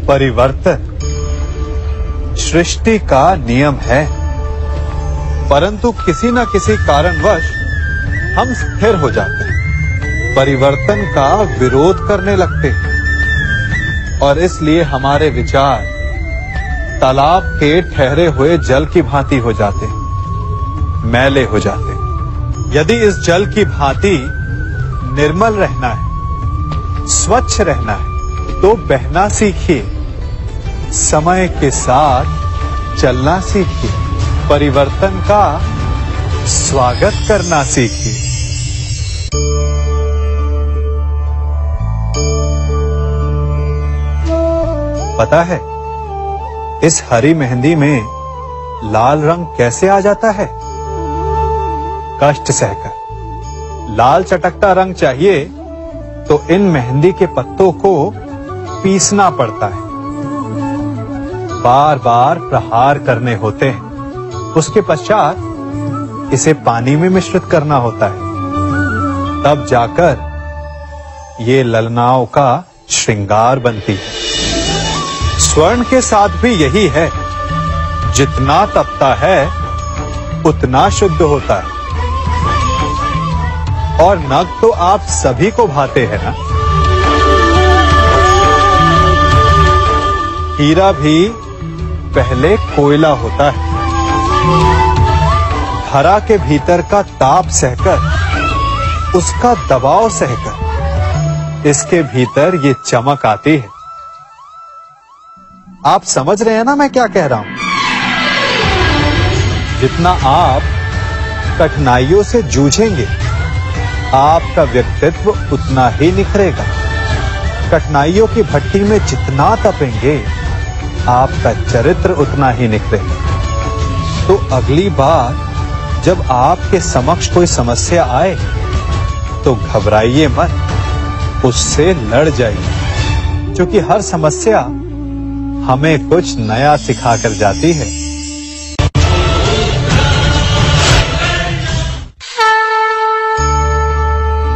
परिवर्तन सृष्टि का नियम है, परंतु किसी न किसी कारणवश हम स्थिर हो जाते हैं, परिवर्तन का विरोध करने लगते हैं और इसलिए हमारे विचार तालाब के ठहरे हुए जल की भांति हो जाते हैं, मैले हो जाते हैं। यदि इस जल की भांति निर्मल रहना है, स्वच्छ रहना है, तो बहना सीखिए, समय के साथ चलना सीखिए, परिवर्तन का स्वागत करना सीखिए। पता है इस हरी मेहंदी में लाल रंग कैसे आ जाता है? कष्ट सहकर। लाल चटकता रंग चाहिए तो इन मेहंदी के पत्तों को पीसना पड़ता है, बार बार प्रहार करने होते हैं, उसके पश्चात इसे पानी में मिश्रित करना होता है, तब जाकर ये ललनाओं का श्रृंगार बनती है। स्वर्ण के साथ भी यही है, जितना तपता है उतना शुद्ध होता है। और नग तो आप सभी को भाते हैं ना। हीरा भी पहले कोयला होता है, धरा के भीतर का ताप सहकर, उसका दबाव सहकर इसके भीतर ये चमक आती है। आप समझ रहे हैं ना मैं क्या कह रहा हूं? जितना आप कठिनाइयों से जूझेंगे, आपका व्यक्तित्व उतना ही निखरेगा। कठिनाइयों की भट्टी में जितना तपेंगे, आपका चरित्र उतना ही निखरेगा। तो अगली बार जब आपके समक्ष कोई समस्या आए तो घबराइए मत, उससे लड़ जाइए, क्योंकि हर समस्या हमें कुछ नया सिखा कर जाती है।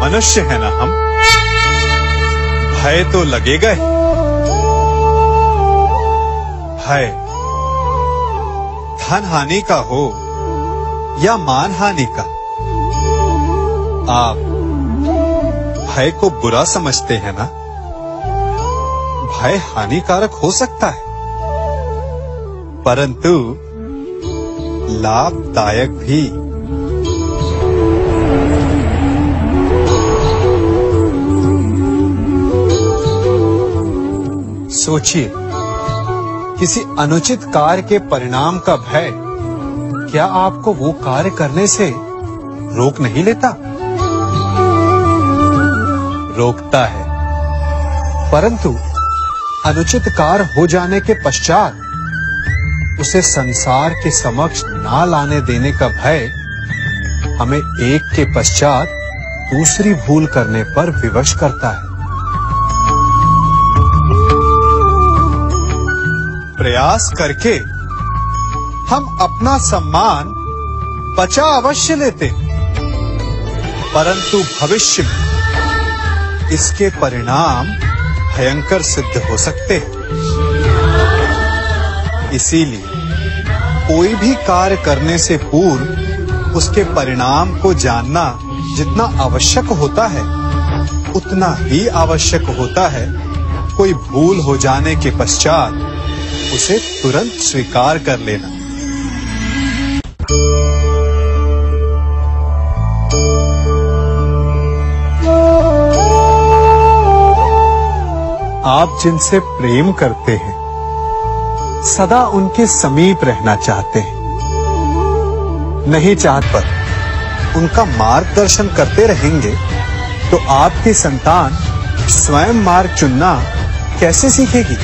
मनुष्य है ना हम, भय तो लगेगा ही। भय धन हानि का हो या मान हानि का, आप भय को बुरा समझते हैं ना? भय हानिकारक हो सकता है, परंतु लाभदायक भी। सोचिए, किसी अनुचित कार्य के परिणाम का भय क्या आपको वो कार्य करने से रोक नहीं लेता? रोकता है, परंतु अनुचित कार्य हो जाने के पश्चात उसे संसार के समक्ष ना लाने देने का भय हमें एक के पश्चात दूसरी भूल करने पर विवश करता है। प्रयास करके हम अपना सम्मान बचा अवश्य लेते हैं, परंतु भविष्य में इसके परिणाम भयंकर सिद्ध हो सकते हैं। इसीलिए कोई भी कार्य करने से पूर्व उसके परिणाम को जानना जितना आवश्यक होता है, उतना ही आवश्यक होता है कोई भूल हो जाने के पश्चात उसे तुरंत स्वीकार कर लेना। आप जिनसे प्रेम करते हैं, सदा उनके समीप रहना चाहते हैं, नहीं चाहत पर उनका मार्गदर्शन करते रहेंगे, तो आपकी संतान स्वयं मार्ग चुनना कैसे सीखेगी?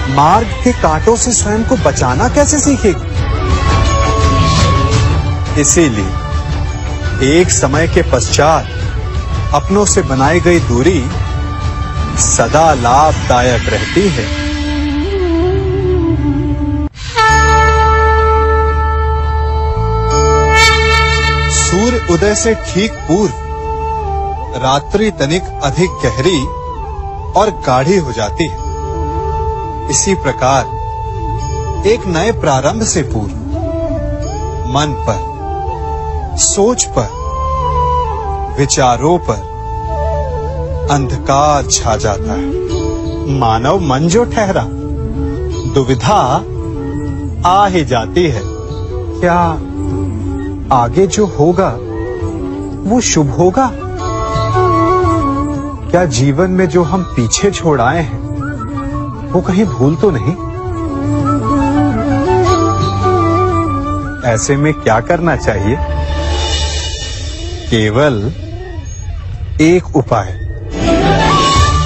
मार्ग के कांटों से स्वयं को बचाना कैसे सीखेगी? इसीलिए एक समय के पश्चात अपनों से बनाई गई दूरी सदा लाभदायक रहती है। सूर्य उदय से ठीक पूर्व रात्रि तनिक अधिक गहरी और गाढ़ी हो जाती है। इसी प्रकार एक नए प्रारंभ से पूर्व मन पर, सोच पर, विचारों पर अंधकार छा जाता है। मानव मन जो ठहरा, दुविधा आ ही जाती है। क्या आगे जो होगा वो शुभ होगा? क्या जीवन में जो हम पीछे छोड़ आए हैं वो कहीं भूल तो नहीं? ऐसे में क्या करना चाहिए? केवल एक उपाय,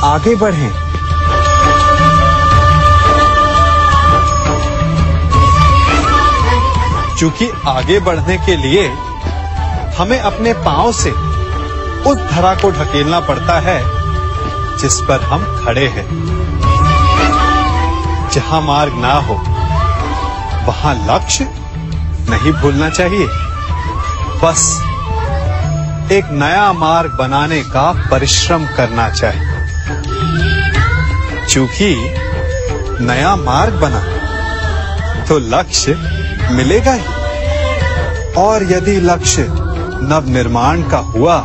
आगे बढ़ें। क्योंकि आगे बढ़ने के लिए हमें अपने पांव से उस धरा को ढकेलना पड़ता है जिस पर हम खड़े हैं। जहां मार्ग ना हो वहां लक्ष्य नहीं भूलना चाहिए। बस एक नया मार्ग बनाने का परिश्रम करना चाहिए। चूंकि नया मार्ग बना तो लक्ष्य मिलेगा ही, और यदि लक्ष्य नव निर्माण का हुआ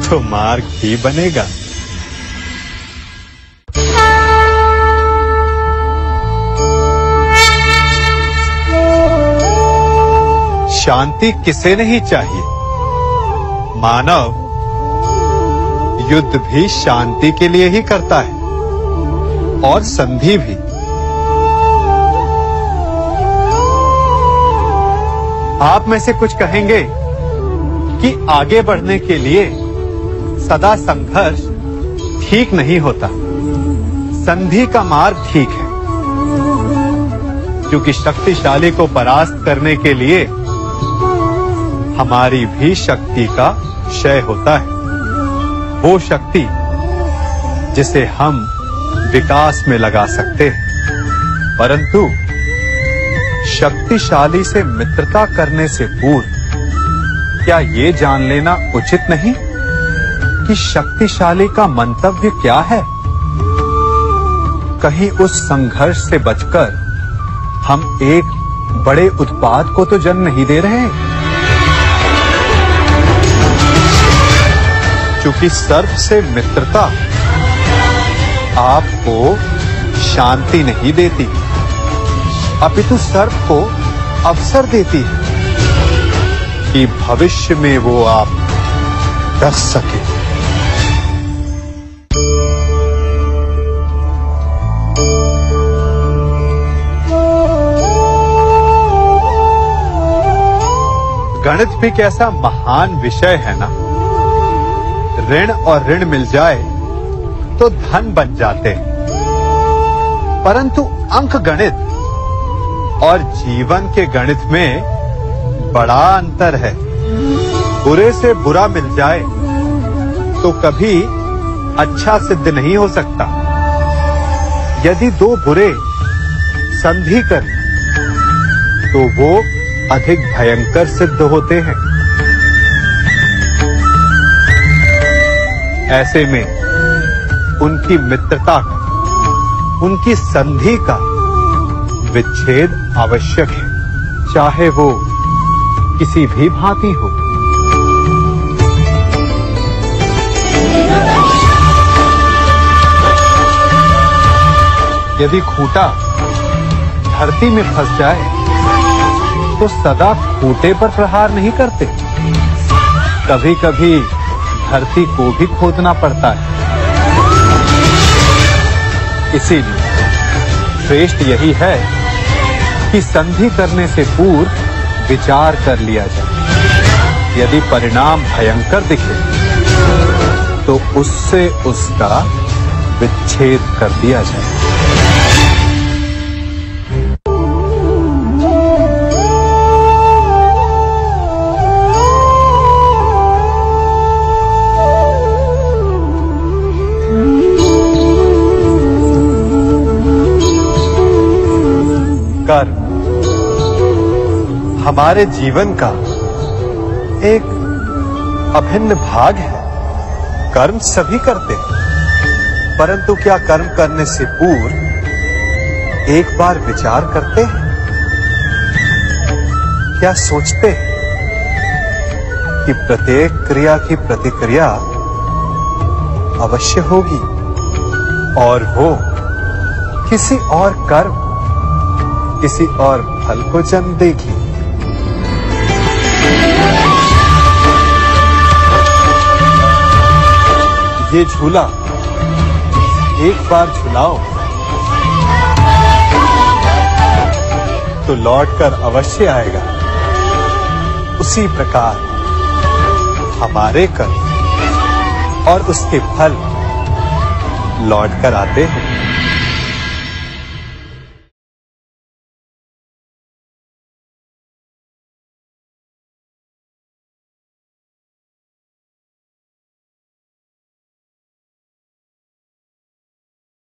तो मार्ग भी बनेगा। शांति किसे नहीं चाहिए? मानव युद्ध भी शांति के लिए ही करता है, और संधि भी। आप में से कुछ कहेंगे कि आगे बढ़ने के लिए सदा संघर्ष ठीक नहीं होता, संधि का मार्ग ठीक है। क्योंकि शक्तिशाली को परास्त करने के लिए हमारी भी शक्ति का क्षय होता है। वो शक्ति जिसे हम विकास में लगा सकते हैं। परंतु शक्तिशाली से मित्रता करने से पूर्व क्या ये जान लेना उचित नहीं कि शक्तिशाली का मंतव्य क्या है? कहीं उस संघर्ष से बचकर हम एक बड़े उत्पाद को तो जन्म नहीं दे रहे? क्योंकि सर्प से मित्रता आपको शांति नहीं देती, अपितु सर्प को अवसर देती है कि भविष्य में वो आप डस सके। गणित भी कैसा महान विषय है ना। ऋण और ऋण मिल जाए तो धन बन जाते हैं, परंतु अंक गणित और जीवन के गणित में बड़ा अंतर है। बुरे से बुरा मिल जाए तो कभी अच्छा सिद्ध नहीं हो सकता। यदि दो बुरे संधि करें तो वो अधिक भयंकर सिद्ध होते हैं। ऐसे में उनकी मित्रता का, उनकी संधि का विच्छेद आवश्यक है, चाहे वो किसी भी भांति हो। यदि खूंटा धरती में फंस जाए तो सदा खूंटे पर प्रहार नहीं करते, कभी कभी धरती को भी खोदना पड़ता है। इसीलिए श्रेष्ठ यही है कि संधि करने से पूर्व विचार कर लिया जाए। यदि परिणाम भयंकर दिखे तो उससे उसका विच्छेद कर दिया जाए। कर्म हमारे जीवन का एक अभिन्न भाग है। कर्म सभी करते हैं, परंतु क्या कर्म करने से पूर्व एक बार विचार करते हैं? क्या सोचते हैं कि प्रत्येक क्रिया की प्रतिक्रिया अवश्य होगी और वो किसी और कर्म, किसी और फल को जन्म देगी? ये झूला एक बार झुलाओ तो लौटकर अवश्य आएगा। उसी प्रकार हमारे कर्म और उसके फल लौट कर आते हैं।